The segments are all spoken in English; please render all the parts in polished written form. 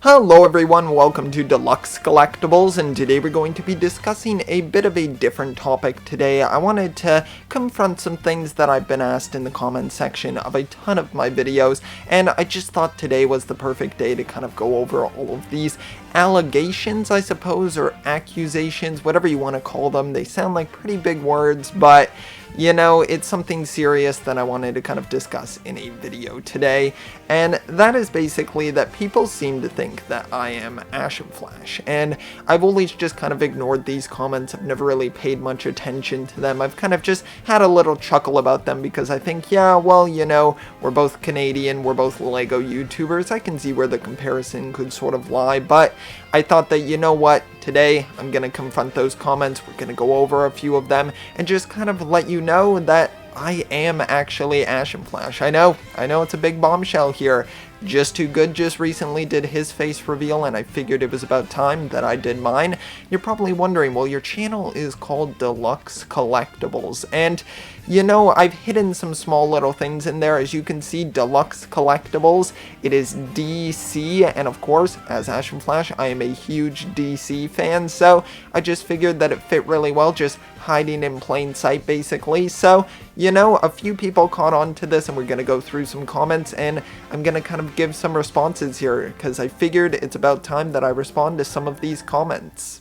Hello everyone, welcome to Deluxe Collectibles, and today we're going to be discussing a bit of a different topic today. I wanted to confront some things that I've been asked in the comments section of a ton of my videos, and I just thought today was the perfect day to kind of go over all of these allegations, I suppose, or accusations, whatever you want to call them. They sound like pretty big words, but you know, it's something serious that I wanted to kind of discuss in a video today, and that is basically that people seem to think that I am Ashnflash, and I've always just kind of ignored these comments. I've never really paid much attention to them. I've kind of just had a little chuckle about them because I think, yeah, well, you know, we're both Canadian, we're both LEGO YouTubers. I can see where the comparison could sort of lie, but I thought that, you know what, today I'm going to confront those comments. We're going to go over a few of them and just kind of let you know that I am actually Ashnflash. I know it's a big bombshell here. Just Too Good just recently did his face reveal, and I figured it was about time that I did mine. You're probably wondering, well, your channel is called Deluxe Collectibles, and you know, I've hidden some small little things in there. As you can see, Deluxe Collectibles, it is DC, and of course, as Ashnflash, I am a huge DC fan, so I just figured that it fit really well, just hiding in plain sight, basically. So, you know, a few people caught on to this, and we're going to go through some comments, and I'm going to kind of give some responses here, because I figured it's about time that I respond to some of these comments.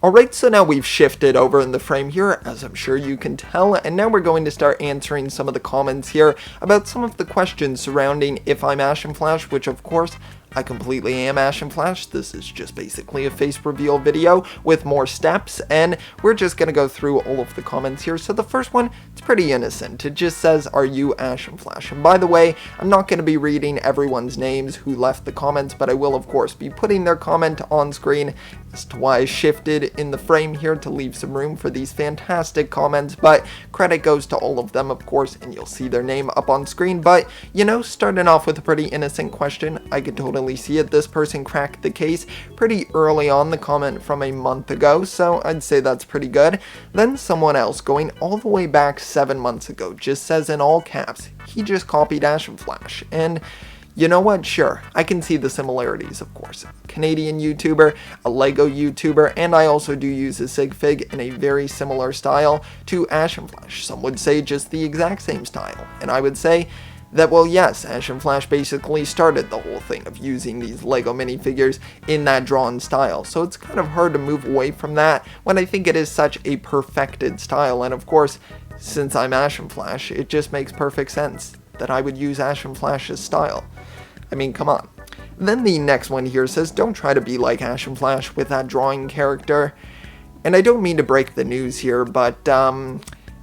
Alright, so now we've shifted over in the frame here, as I'm sure you can tell, and now we're going to start answering some of the comments here about some of the questions surrounding if I'm Ashnflash, which of course, I completely am Ashnflash. This is just basically a face reveal video with more steps, and we're just going to go through all of the comments here. So the first one, it's pretty innocent. It just says, are you Ashnflash? And by the way, I'm not going to be reading everyone's names who left the comments, but I will of course be putting their comment on screen as to why I shifted in the frame here to leave some room for these fantastic comments, but credit goes to all of them, of course, and you'll see their name up on screen. But, you know, starting off with a pretty innocent question, I could totally see it. This person cracked the case pretty early on, the comment from a month ago, so I'd say that's pretty good. Then someone else going all the way back 7 months ago just says in all caps, he just copied Ashnflash, and you know what? Sure, I can see the similarities, of course. Canadian YouTuber, a LEGO YouTuber, and I also do use a sig fig in a very similar style to Ashnflash. Some would say just the exact same style, and I would say that, well, yes, Ashnflash basically started the whole thing of using these LEGO minifigures in that drawn style, so it's kind of hard to move away from that when I think it is such a perfected style, and of course, since I'm Ashnflash, it just makes perfect sense that I would use Ashnflash's style. I mean, come on. Then the next one here says, don't try to be like Ashnflash with that drawing character. And I don't mean to break the news here, but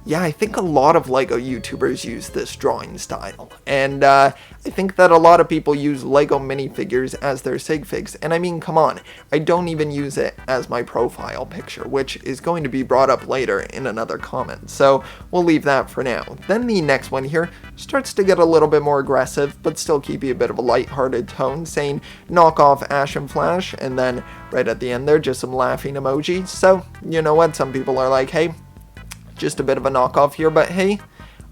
yeah, I think a lot of LEGO YouTubers use this drawing style, and I think that a lot of people use LEGO minifigures as their sig figs, and I mean, come on, I don't even use it as my profile picture, which is going to be brought up later in another comment, so we'll leave that for now. Then the next one here starts to get a little bit more aggressive, but still keeping a bit of a lighthearted tone, saying, knock off Ashnflash, and then right at the end there, just some laughing emojis. So, you know what, some people are like, hey, just a bit of a knockoff here, but hey,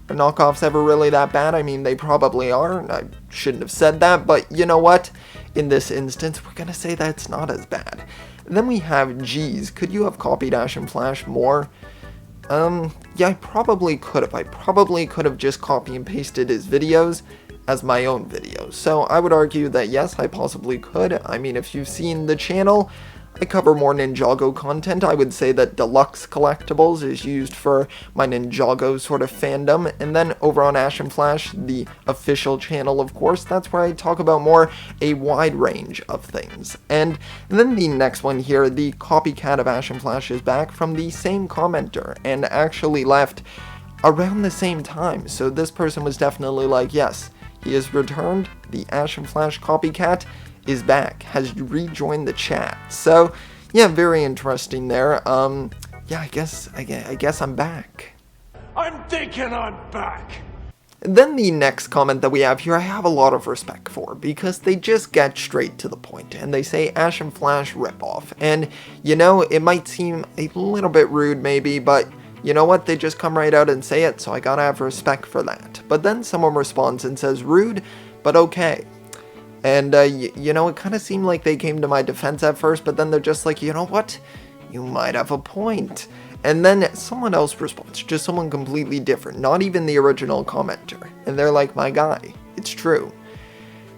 are knockoffs ever really that bad? I mean, they probably are. I shouldn't have said that, but you know what? In this instance, we're gonna say that it's not as bad. And then we have, geez, could you have copied Ashnflash more? Yeah, I probably could have. I probably could have just copy and pasted his videos as my own videos. So I would argue that yes, I possibly could. I mean, if you've seen the channel, I cover more Ninjago content. I would say that Deluxe Collectibles is used for my Ninjago sort of fandom, and then over on Ashnflash, the official channel, of course, that's where I talk about more a wide range of things. And then the next one here, the copycat of Ashnflash is back from the same commenter, and actually left around the same time, so this person was definitely like, yes, he has returned, the Ashnflash copycat is back, has rejoined the chat. So yeah, very interesting there. Yeah, I guess I'm back. I'm thinking I'm back. Then the next comment that we have here, I have a lot of respect for, because they just get straight to the point, and they say Ashnflash ripoff. And you know, it might seem a little bit rude maybe, but you know what, they just come right out and say it, so I gotta have respect for that. But then someone responds and says, rude, but okay. And, you know, it kind of seemed like they came to my defense at first, but then they're just like, you know what? You might have a point. And then someone else responds, just someone completely different, not even the original commenter. And they're like, my guy, it's true.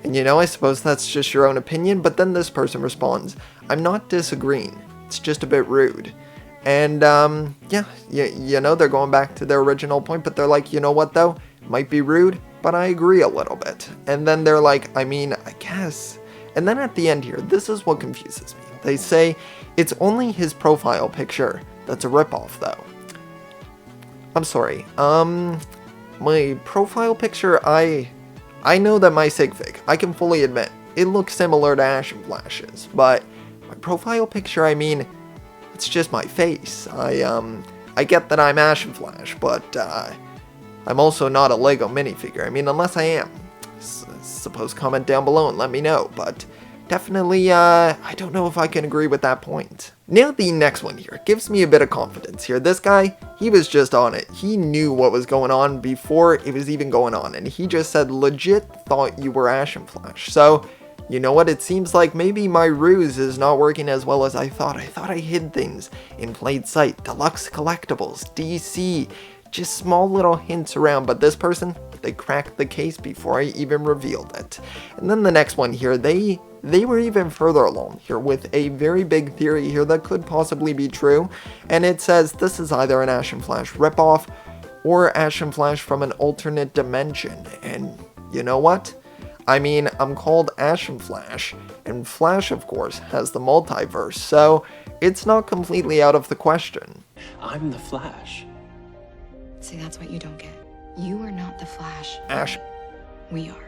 And you know, I suppose that's just your own opinion, but then this person responds, I'm not disagreeing, it's just a bit rude. And, yeah, you know, they're going back to their original point, but they're like, you know what though? Might be rude, but I agree a little bit. And then they're like, I mean, I guess. And then at the end here, this is what confuses me. They say, it's only his profile picture that's a ripoff though. I'm sorry, my profile picture, I know that my sig fig, I can fully admit, it looks similar to Ashnflash's, but my profile picture, I mean, it's just my face. I get that I'm Ashnflash, but, I'm also not a Lego minifigure. I mean, unless I am. Suppose comment down below and let me know, but definitely, I don't know if I can agree with that point. Now the next one here gives me a bit of confidence here. This guy, he was just on it. He knew what was going on before it was even going on, and he just said, legit thought you were Ashnflash. So, you know what, it seems like maybe my ruse is not working as well as I thought. I thought I hid things in plain sight. Deluxe Collectibles, DC, just small little hints around, but this person, they cracked the case before I even revealed it. And then the next one here, they were even further along here with a very big theory here that could possibly be true, and it says this is either an Ashnflash ripoff or Ashnflash from an alternate dimension. And you know what? I mean, I'm called Ashnflash, and Flash of course has the multiverse, so it's not completely out of the question. I'm the Flash. See, that's what you don't get. You are not the Flash. Ash. We are.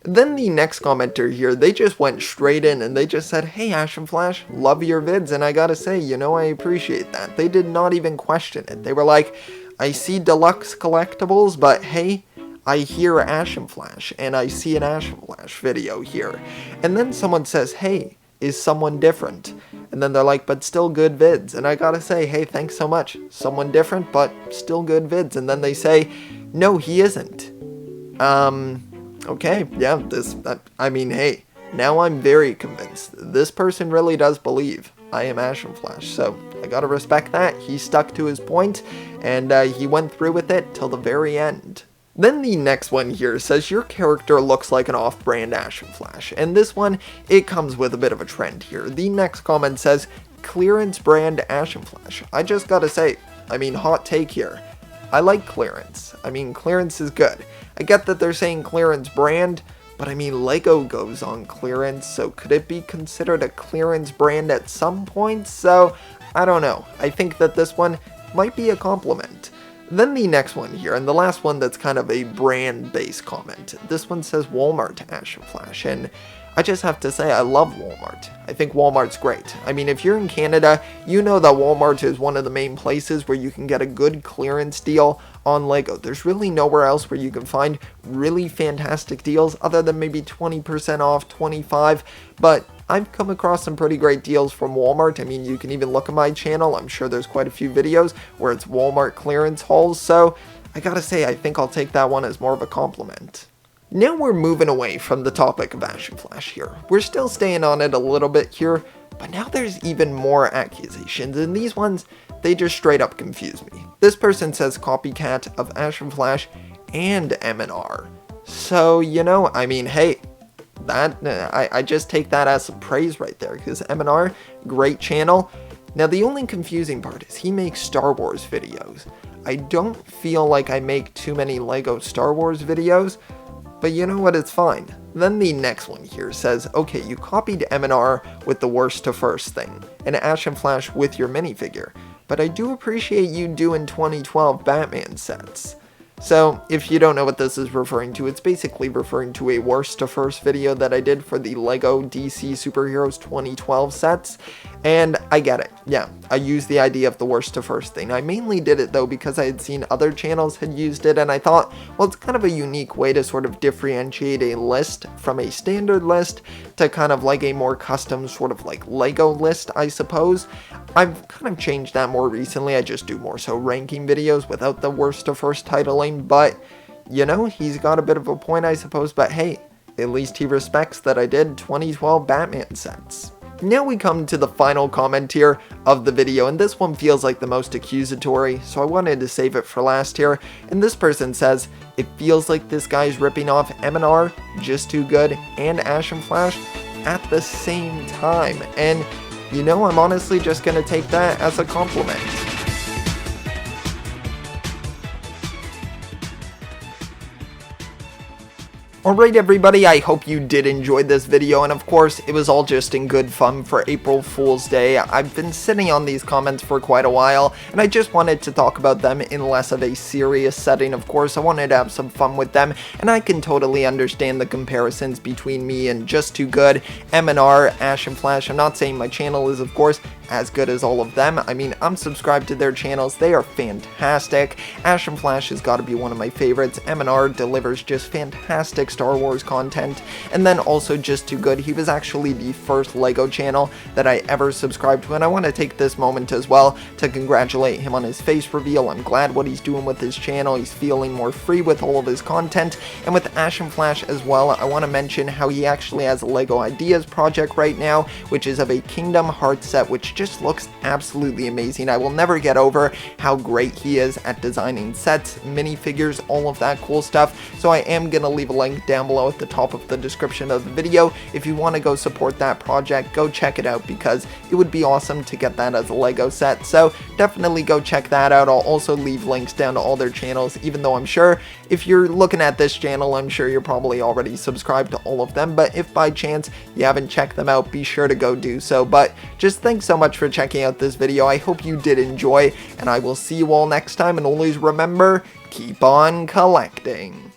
Then the next commenter here, they just went straight in and they just said, hey Ashnflash, love your vids, and I gotta say, you know, I appreciate that. They did not even question it. They were like, I see Deluxe Collectibles, but hey, I hear Ashnflash, and I see an Ashnflash video here. And then someone says, hey, is someone different? And then they're like, but still good vids. And I gotta say, hey, thanks so much. Someone different, but still good vids. And then they say, no, he isn't. Okay, yeah, I mean, hey, now I'm very convinced. This person really does believe I am Ashnflash, so I gotta respect that. He stuck to his point, and he went through with it till the very end. Then the next one here says your character looks like an off-brand Ashnflash, and this one, it comes with a bit of a trend here. The next comment says, clearance brand Ashnflash. I just gotta say, I mean, hot take here. I like clearance. I mean, clearance is good. I get that they're saying clearance brand, but I mean, Lego goes on clearance, so could it be considered a clearance brand at some point? So, I don't know. I think that this one might be a compliment. Then the next one here, and the last one that's kind of a brand-based comment. This one says Walmart Ashnflash, and I just have to say I love Walmart. I think Walmart's great. I mean, if you're in Canada, you know that Walmart is one of the main places where you can get a good clearance deal on Lego. There's really nowhere else where you can find really fantastic deals other than maybe 20% off, 25%, but I've come across some pretty great deals from Walmart. I mean, you can even look at my channel. I'm sure there's quite a few videos where it's Walmart clearance hauls, so I gotta say, I think I'll take that one as more of a compliment. Now we're moving away from the topic of Ashnflash here. We're still staying on it a little bit here, but now there's even more accusations, and these ones, they just straight up confuse me. This person says copycat of Ashnflash and M&R. So, you know, I mean, hey, that I just take that as some praise right there, because M&R, great channel. Now the only confusing part is he makes Star Wars videos. I don't feel like I make too many Lego Star Wars videos, but you know what, it's fine. Then the next one here says, okay, you copied M&R with the worst to first thing, and Ashnflash with your minifigure, but I do appreciate you doing 2012 Batman sets. So, if you don't know what this is referring to, it's basically referring to a worst to first video that I did for the Lego DC Superheroes 2012 sets, and I get it. Yeah, I used the idea of the worst to first thing. I mainly did it though because I had seen other channels had used it, and I thought, well, it's kind of a unique way to sort of differentiate a list from a standard list to kind of like a more custom sort of like Lego list, I suppose. I've kind of changed that more recently. I just do more so ranking videos without the worst to first titling, but you know, he's got a bit of a point, I suppose, but hey, At least he respects that I did 2012 Batman sets. Now we come to the final comment here of the video, and this one feels like the most accusatory, so I wanted to save it for last here. And this person says, it feels like this guy's ripping off M&R, Just Too Good, and Ashnflash at the same time. And you know, I'm honestly just gonna take that as a compliment. Alright everybody, I hope you did enjoy this video, and of course, it was all just in good fun for April Fool's Day. I've been sitting on these comments for quite a while, and I just wanted to talk about them in less of a serious setting. Of course, I wanted to have some fun with them, and I can totally understand the comparisons between me and Just Too Good, M&R, Ashnflash. I'm not saying my channel is, of course, as good as all of them. I mean, I'm subscribed to their channels. They are fantastic. Ashnflash has got to be one of my favorites. M&R delivers just fantastic Star Wars content. And then also Just Too Good. He was actually the first LEGO channel that I ever subscribed to, and I want to take this moment as well to congratulate him on his face reveal. I'm glad what he's doing with his channel. He's feeling more free with all of his content. And with Ashnflash as well, I want to mention how he actually has a LEGO Ideas project right now, which is of a Kingdom Hearts set, which just looks absolutely amazing. I will never get over how great he is at designing sets, minifigures, all of that cool stuff. So I am going to leave a link down below at the top of the description of the video. If you want to go support that project, go check it out, because it would be awesome to get that as a LEGO set. So definitely go check that out. I'll also leave links down to all their channels, even though I'm sure if you're looking at this channel, I'm sure you're probably already subscribed to all of them. But if by chance you haven't checked them out, be sure to go do so. But just thanks so much for checking out this video. I hope you did enjoy, and I will see you all next time. And always remember, keep on collecting.